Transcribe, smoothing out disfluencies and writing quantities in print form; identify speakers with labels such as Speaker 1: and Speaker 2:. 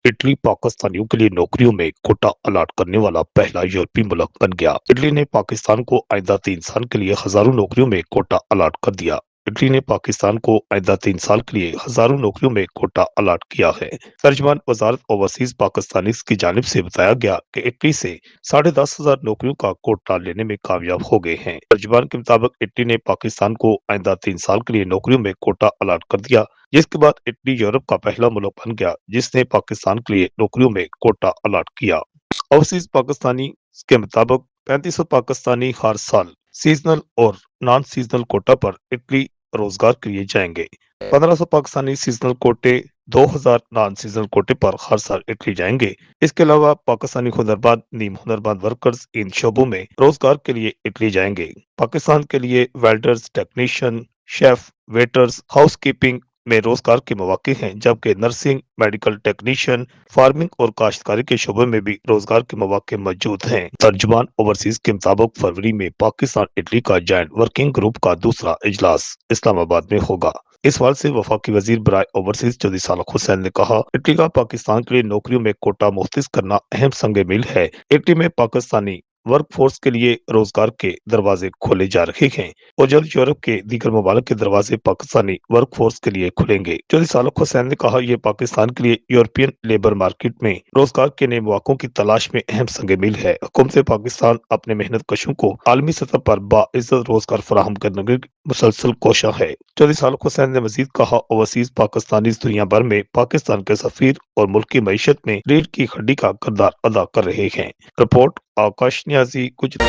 Speaker 1: Italy पाकिस्तानियों के लिए नौकरियों में कोटा अलाट करने वाला पहला यूरोपीय मुल्क बन गया। इटली ने पाकिस्तान को आइंदा 3 साल के लिए हजारों नौकरियों में कोटा अलाट कर दिया। इटली ने पाकिस्तान को आइंदा 3 साल के लिए हजारों नौकरियों में कोटा अलाट किया है। तर्जमान वजारत ओवरसीज पाकिस्तानी की जानिब से बताया गया कि इटली से 10,500 नौकरियों का कोटा लेने में कामयाब हो गए हैं। तर्जमान के मुताबिक इटली ने पाकिस्तान को आइंदा 3 साल के लिए नौकरियों में कोटा अलाट कर दिया, जिसके बाद इटली यूरोप का पहला मुल्क बन गया जिसने पाकिस्तान के लिए नौकरियों में कोटा अलाट किया। ओवरसीज पाकिस्तानी के मुताबिक 3500 पाकिस्तानी हर साल सीजनल और नॉन सीजनल कोटा पर इटली रोजगार के लिए जाएंगे। 1500 पाकिस्तानी सीजनल कोटे, 2000 नॉन सीजनल कोटे पर हर साल इटली जाएंगे। इसके अलावा पाकिस्तानी हुनरमंद नीम हुनरमंद वर्कर्स इन शोबों में रोजगार के लिए इटली जाएंगे। पाकिस्तान के लिए welders, technician, chef, waiters, house keeping में रोजगार के मौके हैं, जबकि नर्सिंग, मेडिकल टेक्नीशियन, फार्मिंग और काश्तकारी के शोबे में भी रोजगार के मौके मौजूद हैं। तर्जुमान ओवरसीज के मुताबिक फरवरी में पाकिस्तान इटली का जॉइंट वर्किंग ग्रुप का दूसरा इजलास इस्लामाबाद में होगा। इस हवाले से वफाकी वजीर बराए ओवरसीज चौधरी सालक हुसैन ने कहा, इटली का पाकिस्तान के लिए नौकरियों में कोटा मुख्तस करना अहम संग मील है। इटली में पाकिस्तानी वर्क फोर्स के लिए रोजगार के दरवाजे खोले जा रहे हैं और जल्द यूरोप के दीगर ममालिक के दरवाजे पाकिस्तानी वर्क फोर्स के लिए खुलेंगे। चौधरी सालक हुसैन ने कहा, यह पाकिस्तान के लिए यूरोपियन लेबर मार्केट में रोजगार के नए मौकों की तलाश में अहम संग मील है। हुकूमत पाकिस्तान अपने मेहनत कशों को आलमी सतह पर बाइज्जत रोजगार फराहम करने की मुसलसल कोशिश है। चौधरी सालक हुसैन ने मजीद कहा, ओवरसीज पाकिस्तानी दुनिया भर में पाकिस्तान के सफीर और मुल्क की मईशत में रीढ़ की हड्डी का किरदार अदा कर रहे हैं। रिपोर्ट आकाश न्याजी, गुजरात।